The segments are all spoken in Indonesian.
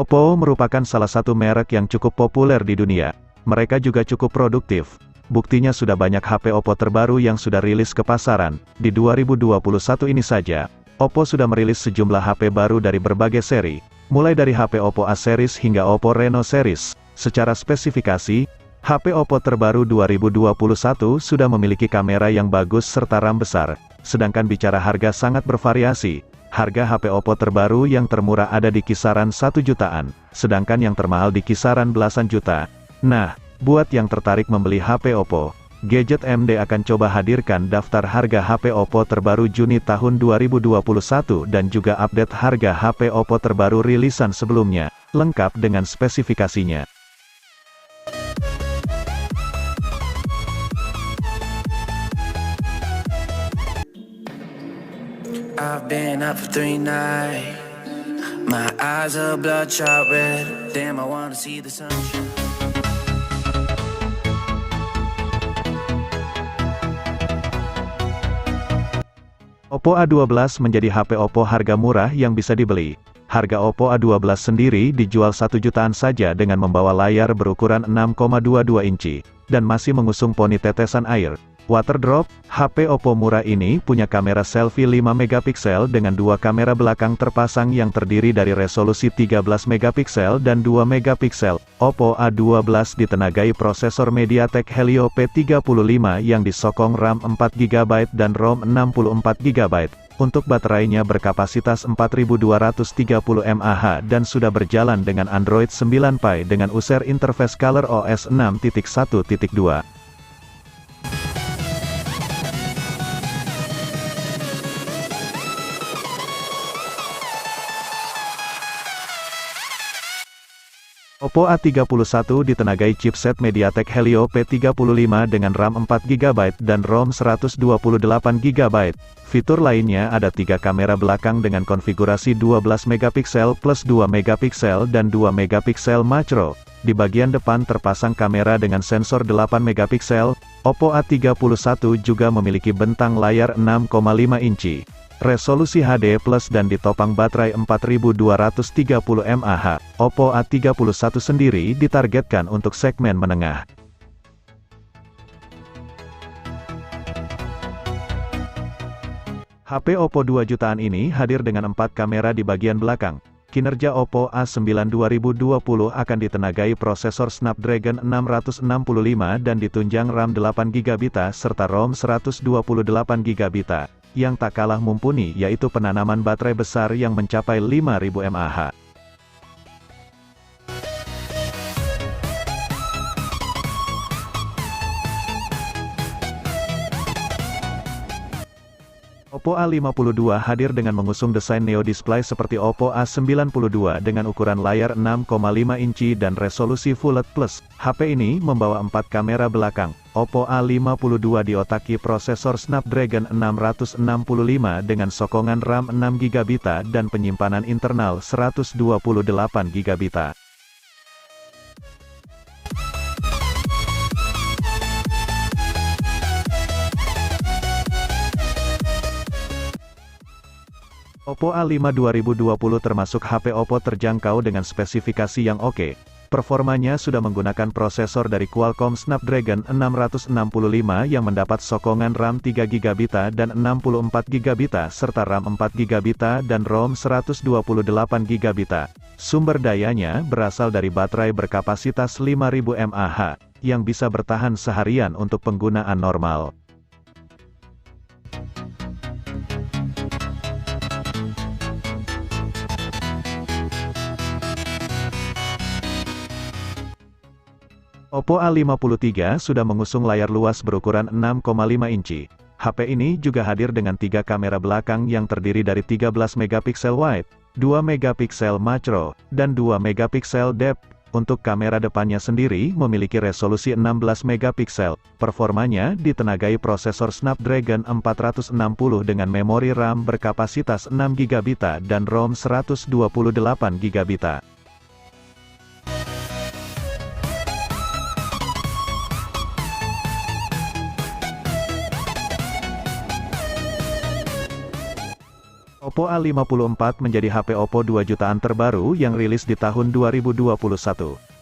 Oppo merupakan salah satu merek yang cukup populer di dunia. Mereka juga cukup produktif. Buktinya sudah banyak HP Oppo terbaru yang sudah rilis ke pasaran. Di 2021 ini saja, Oppo sudah merilis sejumlah HP baru dari berbagai seri, mulai dari HP Oppo A series hingga Oppo Reno series. Secara spesifikasi, HP Oppo terbaru 2021 sudah memiliki kamera yang bagus serta RAM besar. Sedangkan bicara harga sangat bervariasi. Harga HP Oppo terbaru yang termurah ada di kisaran 1 jutaan, sedangkan yang termahal di kisaran belasan juta. Nah, buat yang tertarik membeli HP Oppo, Gadget MD akan coba hadirkan daftar harga HP Oppo terbaru Juni tahun 2021 dan juga update harga HP Oppo terbaru rilisan sebelumnya, lengkap dengan spesifikasinya. I've been up for 3 nights. My eyes are bloodshot red. Damn, I wanna see the sunshine. Oppo A12 menjadi HP Oppo harga murah yang bisa dibeli. Harga Oppo A12 sendiri dijual 1 jutaan saja dengan membawa layar berukuran 6,22 inci, dan masih mengusung poni tetesan air. Waterdrop, HP Oppo murah ini punya kamera selfie 5 megapiksel dengan dua kamera belakang terpasang yang terdiri dari resolusi 13 megapiksel dan 2 megapiksel. Oppo A12 ditenagai prosesor MediaTek Helio P35 yang disokong RAM 4GB dan ROM 64GB. Untuk baterainya berkapasitas 4230 mAh dan sudah berjalan dengan Android 9 Pie dengan user interface ColorOS 6.1.2. Oppo A31 ditenagai chipset MediaTek Helio P35 dengan RAM 4GB dan ROM 128GB. Fitur lainnya ada 3 kamera belakang dengan konfigurasi 12 megapiksel plus 2 megapiksel dan 2 megapiksel makro. Di bagian depan terpasang kamera dengan sensor 8 megapiksel. Oppo A31 juga memiliki bentang layar 6,5 inci. Resolusi HD+ dan ditopang baterai 4230 mAh, Oppo A31 sendiri ditargetkan untuk segmen menengah. HP Oppo 2 jutaan ini hadir dengan 4 kamera di bagian belakang. Kinerja Oppo A9 2020 akan ditenagai prosesor Snapdragon 665 dan ditunjang RAM 8GB serta ROM 128GB. Yang tak kalah mumpuni yaitu penanaman baterai besar yang mencapai 5000 mAh. Oppo A52 hadir dengan mengusung desain Neo Display seperti Oppo A92 dengan ukuran layar 6,5 inci dan resolusi Full HD+. HP ini membawa 4 kamera belakang. Oppo A52 diotaki prosesor Snapdragon 665 dengan sokongan RAM 6GB dan penyimpanan internal 128GB. Oppo A5 2020 termasuk HP Oppo terjangkau dengan spesifikasi yang oke. Performanya sudah menggunakan prosesor dari Qualcomm Snapdragon 665 yang mendapat sokongan RAM 3GB dan 64GB serta RAM 4GB dan ROM 128GB. Sumber dayanya berasal dari baterai berkapasitas 5000 mAh, yang bisa bertahan seharian untuk penggunaan normal. Oppo A53 sudah mengusung layar luas berukuran 6,5 inci. HP ini juga hadir dengan 3 kamera belakang yang terdiri dari 13 megapiksel wide, 2 megapiksel makro, dan 2 megapiksel depth. Untuk kamera depannya sendiri memiliki resolusi 16 megapiksel. Performanya ditenagai prosesor Snapdragon 460 dengan memori RAM berkapasitas 6GB dan ROM 128GB. Oppo A54 menjadi HP Oppo 2 jutaan terbaru yang rilis di tahun 2021.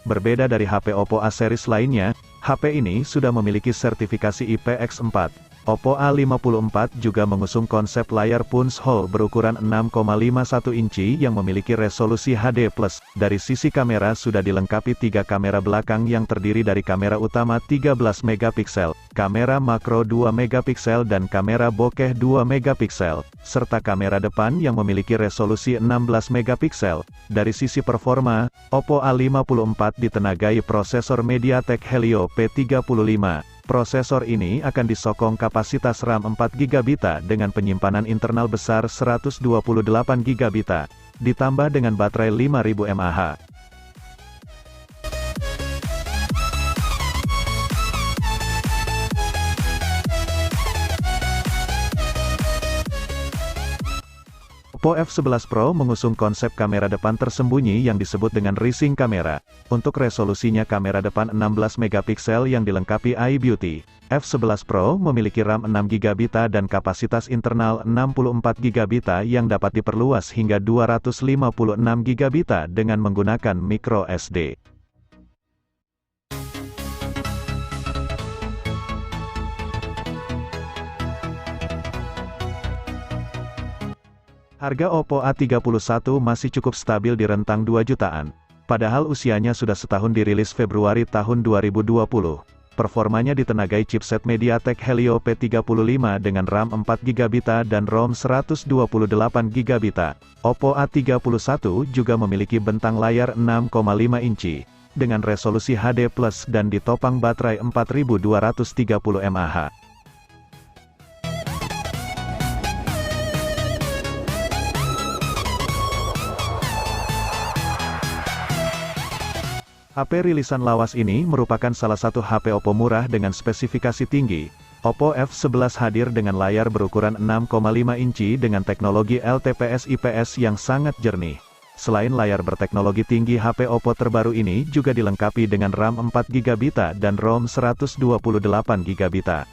Berbeda dari HP Oppo A series lainnya, HP ini sudah memiliki sertifikasi IPX4. Oppo A54 juga mengusung konsep layar punch-hole berukuran 6,51 inci yang memiliki resolusi HD+. Dari sisi kamera sudah dilengkapi 3 kamera belakang yang terdiri dari kamera utama 13 megapiksel, kamera makro 2 megapiksel dan kamera bokeh 2 megapiksel, serta kamera depan yang memiliki resolusi 16 megapiksel. Dari sisi performa, Oppo A54 ditenagai prosesor MediaTek Helio P35. Prosesor ini akan disokong kapasitas RAM 4GB dengan penyimpanan internal besar 128GB, ditambah dengan baterai 5000 mAh. Oppo F11 Pro mengusung konsep kamera depan tersembunyi yang disebut dengan rising kamera. Untuk resolusinya kamera depan 16 megapiksel yang dilengkapi iBeauty. F11 Pro memiliki RAM 6GB dan kapasitas internal 64GB yang dapat diperluas hingga 256GB dengan menggunakan microSD. Harga Oppo A31 masih cukup stabil di rentang 2 jutaan. Padahal usianya sudah setahun, dirilis Februari tahun 2020. Performanya ditenagai chipset MediaTek Helio P35 dengan RAM 4GB dan ROM 128GB. Oppo A31 juga memiliki bentang layar 6,5 inci, dengan resolusi HD+, dan ditopang baterai 4230 mAh. HP rilisan lawas ini merupakan salah satu HP Oppo murah dengan spesifikasi tinggi. Oppo F11 hadir dengan layar berukuran 6,5 inci dengan teknologi LTPS/IPS yang sangat jernih. Selain layar berteknologi tinggi, HP Oppo terbaru ini juga dilengkapi dengan RAM 4GB dan ROM 128GB.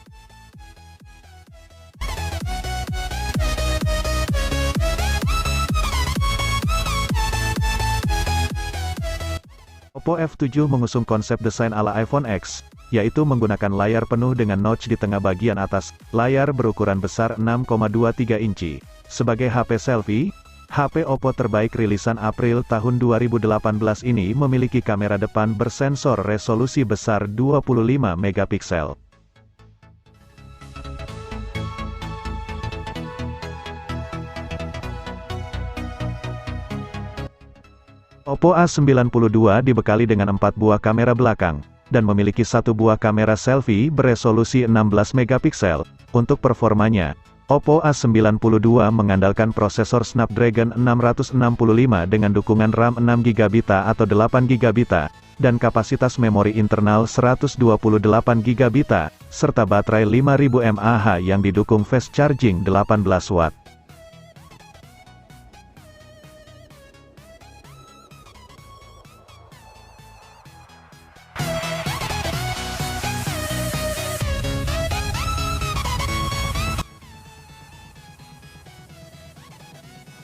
Oppo F7 mengusung konsep desain ala iPhone X, yaitu menggunakan layar penuh dengan notch di tengah bagian atas. Layar berukuran besar 6,23 inci. Sebagai HP selfie, HP Oppo terbaik rilisan April tahun 2018 ini memiliki kamera depan bersensor resolusi besar 25 megapiksel. Oppo A92 dibekali dengan 4 buah kamera belakang, dan memiliki 1 buah kamera selfie beresolusi 16 megapiksel. Untuk performanya, Oppo A92 mengandalkan prosesor Snapdragon 665 dengan dukungan RAM 6GB atau 8GB, dan kapasitas memori internal 128GB, serta baterai 5000 mAh yang didukung fast charging 18 watt.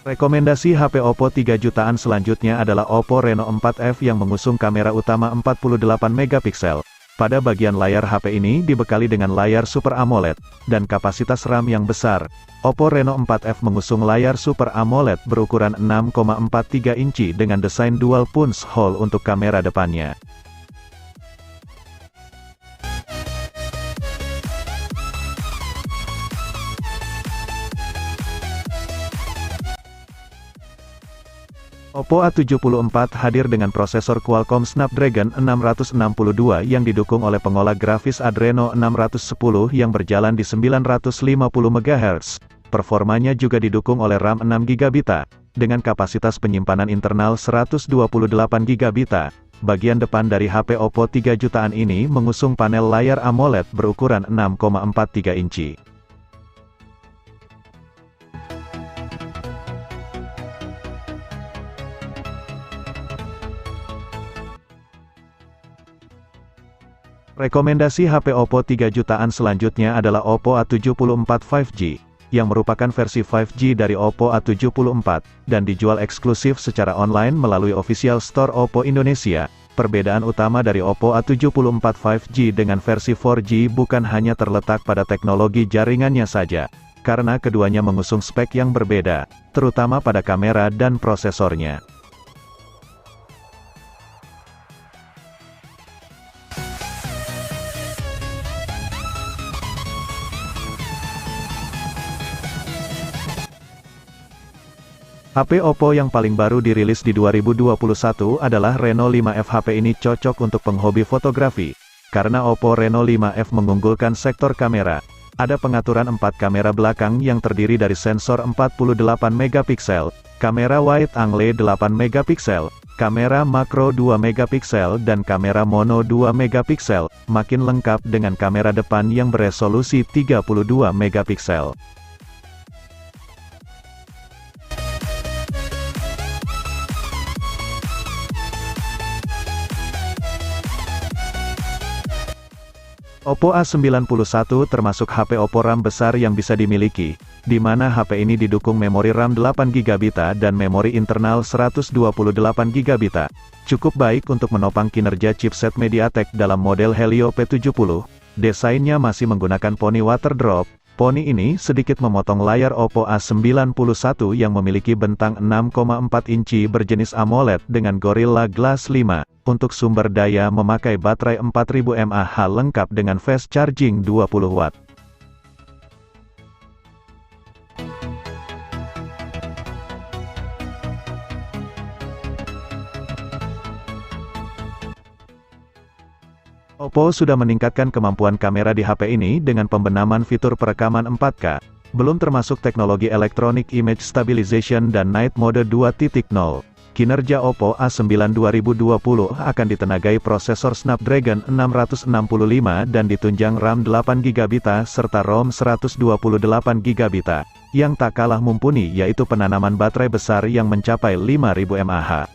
Rekomendasi HP Oppo 3 jutaan selanjutnya adalah Oppo Reno 4F yang mengusung kamera utama 48 megapiksel. Pada bagian layar HP ini dibekali dengan layar Super AMOLED, dan kapasitas RAM yang besar. Oppo Reno 4F mengusung layar Super AMOLED berukuran 6,43 inci dengan desain dual punch-hole untuk kamera depannya. Oppo A74 hadir dengan prosesor Qualcomm Snapdragon 662 yang didukung oleh pengolah grafis Adreno 610 yang berjalan di 950 MHz. Performanya juga didukung oleh RAM 6GB, dengan kapasitas penyimpanan internal 128GB. Bagian depan dari HP Oppo 3 jutaan ini mengusung panel layar AMOLED berukuran 6,43 inci. Rekomendasi HP Oppo 3 jutaan selanjutnya adalah Oppo A74 5G. yang merupakan versi 5G dari Oppo A74, dan dijual eksklusif secara online melalui official store Oppo Indonesia. Perbedaan utama dari Oppo A74 5G dengan versi 4G bukan hanya terletak pada teknologi jaringannya saja, karena keduanya mengusung spek yang berbeda, terutama pada kamera dan prosesornya. HP Oppo yang paling baru dirilis di 2021 adalah Reno 5F. HP ini cocok untuk penghobi fotografi, karena Oppo Reno 5F mengunggulkan sektor kamera. Ada pengaturan 4 kamera belakang yang terdiri dari sensor 48 megapiksel, kamera wide angle 8 megapiksel, kamera makro 2 megapiksel dan kamera mono 2 megapiksel, makin lengkap dengan kamera depan yang beresolusi 32 megapiksel. Oppo A91 termasuk HP Oppo RAM besar yang bisa dimiliki, di mana HP ini didukung memori RAM 8GB dan memori internal 128GB. Cukup baik untuk menopang kinerja chipset MediaTek dalam model Helio P70. Desainnya masih menggunakan Poni Water Drop. Poni ini sedikit memotong layar Oppo A91 yang memiliki bentang 6,4 inci berjenis AMOLED dengan Gorilla Glass 5. Untuk sumber daya memakai baterai 4000 mAh lengkap dengan fast charging 20 watt. Oppo sudah meningkatkan kemampuan kamera di HP ini dengan pembenaman fitur perekaman 4K, belum termasuk teknologi Electronic Image Stabilization dan Night Mode 2.0. Kinerja Oppo A9 2020 akan ditenagai prosesor Snapdragon 665 dan ditunjang RAM 8GB serta ROM 128GB. Yang tak kalah mumpuni yaitu penanaman baterai besar yang mencapai 5000 mAh.